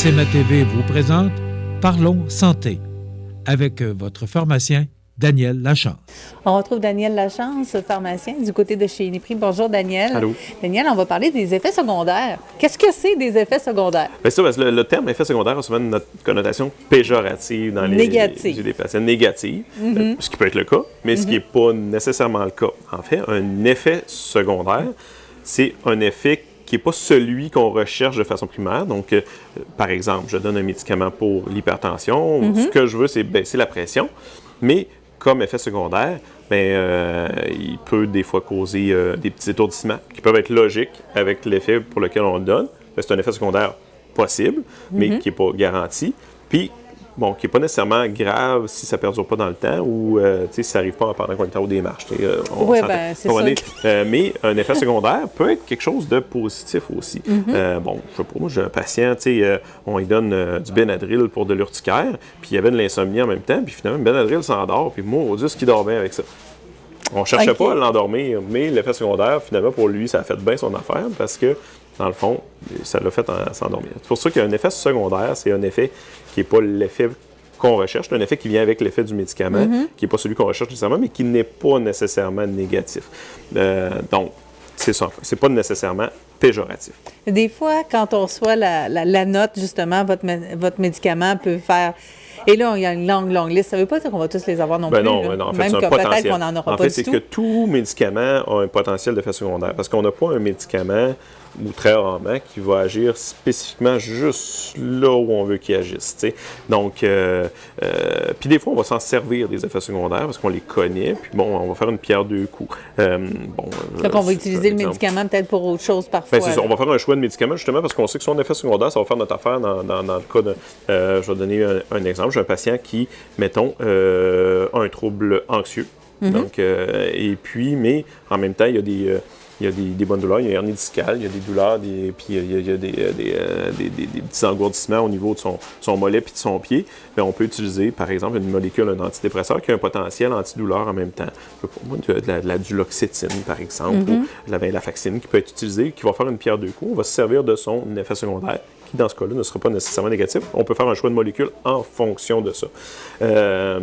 SMA TV vous présente Parlons Santé avec votre pharmacien Daniel Lachance. On retrouve Daniel Lachance, pharmacien du côté de chez Inipri. Bonjour Daniel. Allô. Daniel, on va parler des effets secondaires. Qu'est-ce que c'est des effets secondaires? Bien, ça, parce que le terme effet secondaire a souvent une connotation péjorative dans les yeux des patients, négative, ce qui peut être le cas, mais ce qui n'est pas nécessairement le cas. En fait, un effet secondaire, c'est un effet qui n'est pas celui qu'on recherche de façon primaire. Donc, par exemple, je donne un médicament pour l'hypertension. Ce que je veux, c'est baisser la pression, mais comme effet secondaire, il peut des fois causer des petits étourdissements qui peuvent être logiques avec l'effet pour lequel on le donne. C'est un effet secondaire possible, mais qui n'est pas garanti. Puis, qui n'est pas nécessairement grave si ça ne perdure pas dans le temps ou si ça n'arrive pas pendant qu'on est en haut des marches. Oui, c'est ça. Mais un effet secondaire peut être quelque chose de positif aussi. Je sais pas, moi, j'ai un patient, on lui donne du Benadryl pour de l'urticaire, puis il y avait de l'insomnie en même temps, puis finalement, le Benadryl s'endort, puis moi, au Dieu, ce qui dort bien avec ça. On ne cherchait pas à l'endormir, mais l'effet secondaire, finalement, pour lui, ça a fait bien son affaire parce que, dans le fond, ça l'a fait s'endormir. C'est pour ça qu'un effet secondaire, c'est un effet qui n'est pas l'effet qu'on recherche, c'est un effet qui vient avec l'effet du médicament, qui n'est pas celui qu'on recherche nécessairement, mais qui n'est pas nécessairement négatif. Donc, c'est ça. C'est pas nécessairement péjoratif. Des fois, quand on reçoit la note, justement, votre médicament peut faire... Et là, il y a une longue liste. Ça ne veut pas dire qu'on va tous les avoir non plus. Non, en fait, même c'est un que potentiel. peut-être qu'on n'en aura pas du tout. En fait, c'est que tout médicament a un potentiel d'effet secondaire. Parce qu'on n'a pas un médicament, ou très rarement, qui va agir spécifiquement juste là où on veut qu'il agisse. T'sais. Donc, puis des fois, on va s'en servir des effets secondaires parce qu'on les connaît. Puis bon, on va faire une pierre deux coups. Donc, on va utiliser le médicament peut-être pour autre chose parfois. C'est ça. On va faire un choix de médicament justement parce qu'on sait que son effet secondaire, ça va faire notre affaire dans le cas de... je vais donner un exemple. J'ai un patient qui, mettons, a un trouble anxieux. Donc, et puis, mais en même temps, il y a des bonnes douleurs, il y a une hernie discale, il y a des douleurs, puis il y a des petits engourdissements au niveau de son mollet puis de son pied. Bien, on peut utiliser, par exemple, une molécule, un antidépresseur qui a un potentiel antidouleur en même temps. De la duloxétine, par exemple, ou de la venlafaxine qui peut être utilisée, qui va faire une pierre deux coups. On va se servir de son effet secondaire, qui dans ce cas-là ne sera pas nécessairement négatif. On peut faire un choix de molécule en fonction de ça. Un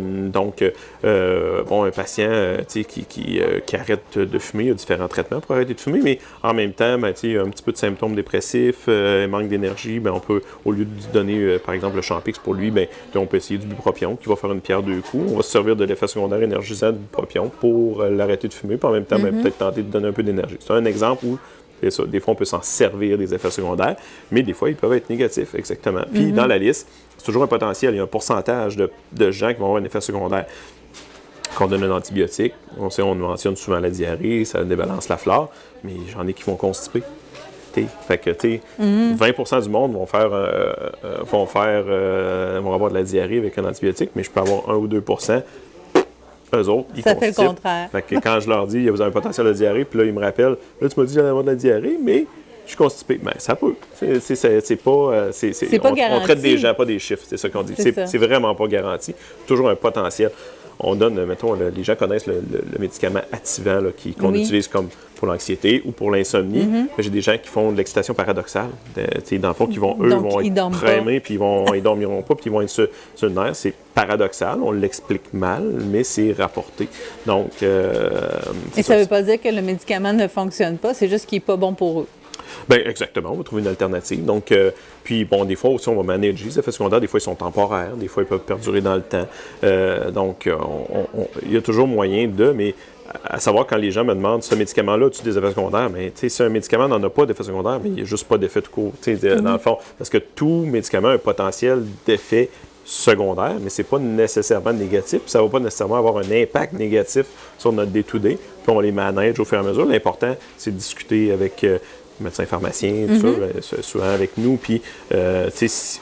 patient qui arrête de fumer, il y a différents traitements pour arrêter de fumer, mais en même temps, il y a un petit peu de symptômes dépressifs, manque d'énergie, on peut, au lieu de lui donner, par exemple, le Champix pour lui, on peut essayer du bupropion qui va faire une pierre deux coups. On va se servir de l'effet secondaire énergisant du bupropion pour l'arrêter de fumer, puis en même temps, peut-être tenter de donner un peu d'énergie. C'est un exemple où c'est ça. Des fois, on peut s'en servir des effets secondaires, mais des fois, ils peuvent être négatifs, exactement. Puis, dans la liste, c'est toujours un potentiel. Il y a un pourcentage de gens qui vont avoir un effet secondaire. Quand on donne un antibiotique, on mentionne souvent la diarrhée, ça débalance la flore, mais j'en ai qui vont constiper. Fait que, 20% du monde vont avoir de la diarrhée avec un antibiotique, mais je peux avoir 1 ou 2%. Eux autres, ils ça fait le contraire. Fait que quand je leur dis, vous avez un potentiel de diarrhée, puis là, ils me rappellent, là, tu m'as dit que j'allais avoir de la diarrhée, mais je suis constipé. Bien, ça peut. C'est pas... garanti. On traite des gens, pas des chiffres, c'est ça qu'on dit. C'est vraiment pas garanti. Toujours un potentiel. On donne, mettons, les gens connaissent le médicament Ativan qu'on utilise comme pour l'anxiété ou pour l'insomnie. J'ai des gens qui font de l'excitation paradoxale. Dans le fond, qui vont être prémés, puis ils dormiront pas, puis ils vont être sur le nerf. C'est paradoxal, on l'explique mal, mais c'est rapporté. Donc, et ça ne veut pas dire que le médicament ne fonctionne pas, c'est juste qu'il n'est pas bon pour eux. Bien, exactement, on va trouver une alternative. Donc, puis, des fois aussi, on va manager les effets secondaires. Des fois, ils sont temporaires, des fois, ils peuvent perdurer dans le temps. Donc, il y a toujours moyen mais à savoir, quand les gens me demandent, ce médicament-là, as-tu des effets secondaires? Mais, si un médicament n'en a pas d'effets secondaires, mais il n'y a juste pas d'effet de court, dans le fond. Parce que tout médicament a un potentiel d'effet secondaire, mais c'est pas nécessairement négatif. Puis ça ne va pas nécessairement avoir un impact négatif sur notre day-to-day. Puis on les manage au fur et à mesure. L'important, c'est de discuter avec médecin pharmacien, tout ça, souvent avec nous. Puis,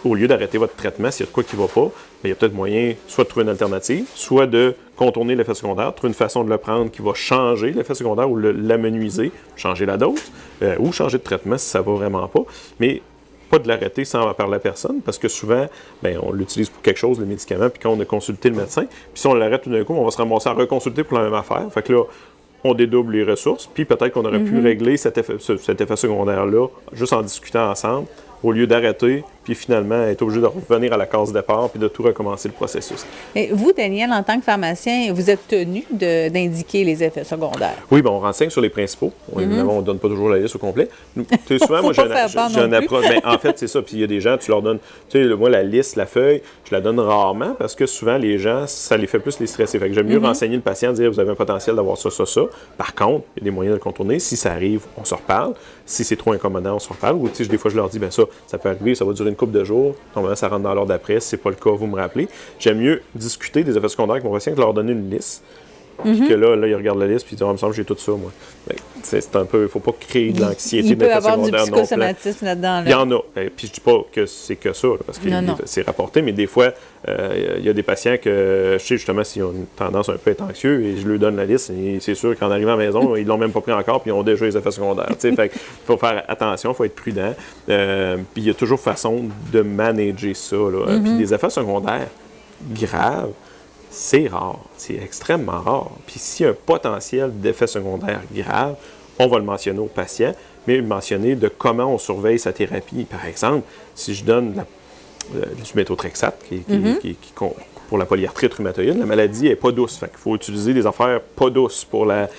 au lieu d'arrêter votre traitement, s'il y a de quoi qui ne va pas, il y a peut-être moyen soit de trouver une alternative, soit de contourner l'effet secondaire, trouver une façon de le prendre qui va changer l'effet secondaire ou l'amenuiser, changer la dose, ou changer de traitement si ça ne va vraiment pas. Mais pas de l'arrêter sans en parler à personne, parce que souvent, on l'utilise pour quelque chose, le médicament, puis quand on a consulté le médecin, puis si on l'arrête tout d'un coup, on va se ramasser à reconsulter pour la même affaire. Fait que là, on dédouble les ressources, puis peut-être qu'on aurait pu régler cet effet secondaire-là juste en discutant ensemble, au lieu d'arrêter, puis finalement être obligé de revenir à la case départ puis de tout recommencer le processus. Et vous, Daniel, en tant que pharmacien, vous êtes tenu d'indiquer les effets secondaires? Oui, bien, on renseigne sur les principaux. Évidemment, on ne donne pas toujours la liste au complet. Souvent, moi, j'ai une approche. Mais en fait, c'est ça. Puis il y a des gens, tu leur donnes, moi, la liste, la feuille, je la donne rarement parce que souvent, les gens, ça les fait plus les stresser. Fait que j'aime mieux renseigner le patient, dire, vous avez un potentiel d'avoir ça, ça, ça. Par contre, il y a des moyens de le contourner. Si ça arrive, on se reparle. Si c'est trop incommodant, on se reparle. Ou des fois, je leur dis, bien ça peut arriver, ça va durer une couple de jours. Normalement, ça rentre dans l'heure d'après. Si ce n'est pas le cas, vous me rappelez. J'aime mieux discuter des effets secondaires avec mon patient que de leur donner une liste. Puis que là, ils regardent la liste puis ils disent, il me semble que j'ai tout ça, moi. C'est un peu, il ne faut pas créer de l'anxiété d'effets secondaires. Il peut y avoir du psychosomatisme là-dedans. Il y en a. Puis je ne dis pas que c'est que ça, là, parce que c'est rapporté, mais des fois, il y a des patients que je sais justement s'ils ont une tendance un peu à être anxieux et je leur donne la liste et c'est sûr qu'en arrivant à la maison, ils ne l'ont même pas pris encore puis ils ont déjà les effets secondaires. Fait qu'il faut faire attention, il faut être prudent. Puis il y a toujours façon de manager ça. Puis des effets secondaires graves, c'est rare, c'est extrêmement rare. Puis s'il y a un potentiel d'effet secondaire grave, on va le mentionner au patient, mais le mentionner de comment on surveille sa thérapie. Par exemple, si je donne du méthotrexate, pour la polyarthrite rhumatoïde, la maladie n'est pas douce. Fait qu'il faut utiliser des affaires pas douces pour la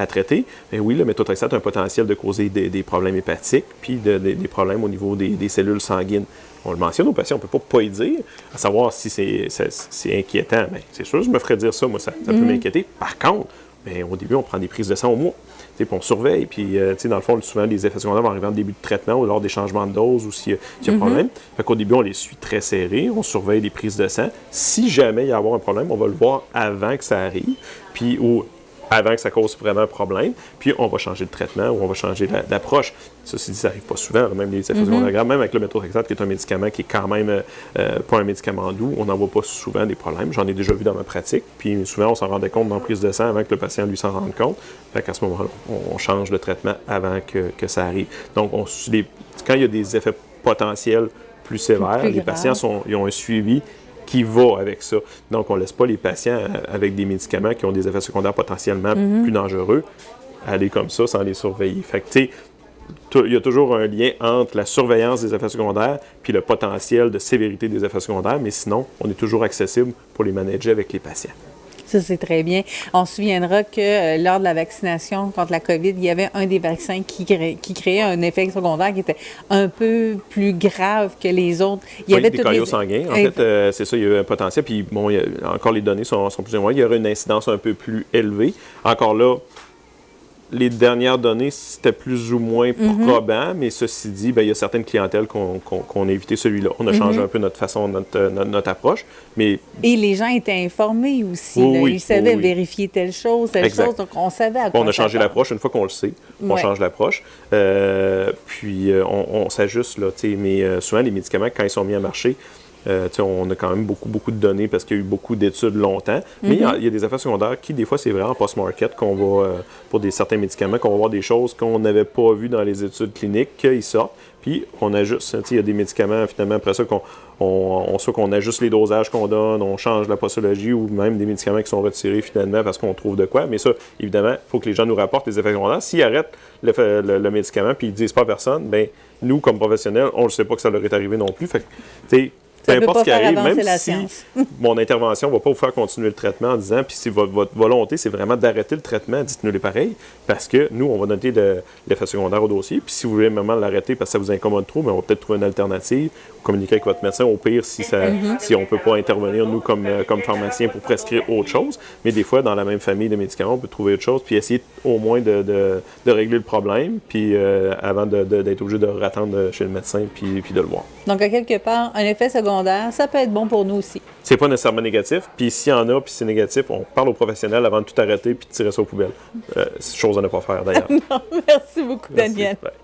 traiter. Mais oui, le méthotrexate a un potentiel de causer des problèmes hépatiques, puis des problèmes au niveau des cellules sanguines. On le mentionne aux patients, on ne peut pas y dire, à savoir si c'est inquiétant. Bien, c'est sûr, je me ferais dire ça, moi, ça peut m'inquiéter. Par contre, bien, au début, on prend des prises de sang au mois. Puis on surveille. Puis, dans le fond, souvent, les effets secondaires vont arriver en début de traitement ou lors des changements de dose ou s'il y a un problème. Fait qu'au début, on les suit très serrés. On surveille les prises de sang. Si jamais il y a un problème, on va le voir avant que ça arrive. Puis, avant que ça cause vraiment un problème, puis on va changer de traitement ou on va changer d'approche. Ceci dit, ça n'arrive pas souvent, même les effets secondaires graves, même avec le méthotrexate, qui est un médicament qui est quand même pas un médicament doux, on n'en voit pas souvent des problèmes. J'en ai déjà vu dans ma pratique, puis souvent on s'en rendait compte dans la prise de sang avant que le patient lui s'en rende compte. Fait qu'à ce moment-là, on change de traitement avant que ça arrive. Donc, quand il y a des effets potentiels plus sévères, les patients ils ont un suivi qui va avec ça. Donc, on ne laisse pas les patients avec des médicaments qui ont des effets secondaires potentiellement plus dangereux aller comme ça sans les surveiller. Fait que, tu sais, il y a toujours un lien entre la surveillance des effets secondaires puis le potentiel de sévérité des effets secondaires, mais sinon, on est toujours accessible pour les manager avec les patients. Ça, c'est très bien. On se souviendra que lors de la vaccination contre la COVID, il y avait un des vaccins qui créait un effet secondaire qui était un peu plus grave que les autres. Il y avait des caillots sanguins. En fait, c'est ça, il y avait un potentiel. Puis, bon, encore les données sont plus ou moins. Il y aurait une incidence un peu plus élevée. Encore là, les dernières données, c'était plus ou moins probant, mais ceci dit, bien, il y a certaines clientèles qu'on a évité celui-là. On a changé un peu notre façon, notre approche. Mais... Et les gens étaient informés aussi. Ils savaient vérifier telle chose, chose. Donc, on savait à quoi on a changé l'approche. Une fois qu'on le sait, on change l'approche. Puis, on s'ajuste, là. Mais souvent, les médicaments, quand ils sont mis à marché, on a quand même beaucoup de données parce qu'il y a eu beaucoup d'études longtemps. Mais il y a des effets secondaires qui, des fois, c'est vraiment en post-market qu'on va, pour certains médicaments, qu'on va voir des choses qu'on n'avait pas vues dans les études cliniques, qu'ils sortent. Puis, on ajuste. Il y a des médicaments, finalement, après ça, soit qu'on ajuste les dosages qu'on donne, on change la posologie ou même des médicaments qui sont retirés, finalement, parce qu'on trouve de quoi. Mais ça, évidemment, il faut que les gens nous rapportent les effets secondaires. S'ils arrêtent le médicament puis ils ne disent pas à personne, bien, nous, comme professionnels, on ne sait pas que ça leur est arrivé non plus. Fait que, tu sais, peu importe ce qui arrive, même si mon intervention ne va pas vous faire continuer le traitement en disant, puis si votre volonté, c'est vraiment d'arrêter le traitement, dites-nous les pareils, parce que nous, on va noter l'effet secondaire au dossier, puis si vous voulez vraiment l'arrêter parce que ça vous incommode trop, bien, on va peut-être trouver une alternative, ou communiquer avec votre médecin, au pire, si on ne peut pas intervenir, nous, comme pharmaciens, pour prescrire autre chose, mais des fois, dans la même famille de médicaments, on peut trouver autre chose, puis essayer au moins de régler le problème, puis avant d'être obligé de attendre chez le médecin, puis de le voir. Donc, à quelque part, un effet secondaire, ça peut être bon pour nous aussi. C'est pas nécessairement négatif. Puis s'il y en a, puis c'est négatif, on parle aux professionnels avant de tout arrêter puis de tirer ça aux poubelles. Chose à ne pas faire, d'ailleurs. Non, merci beaucoup, Daniel. Merci.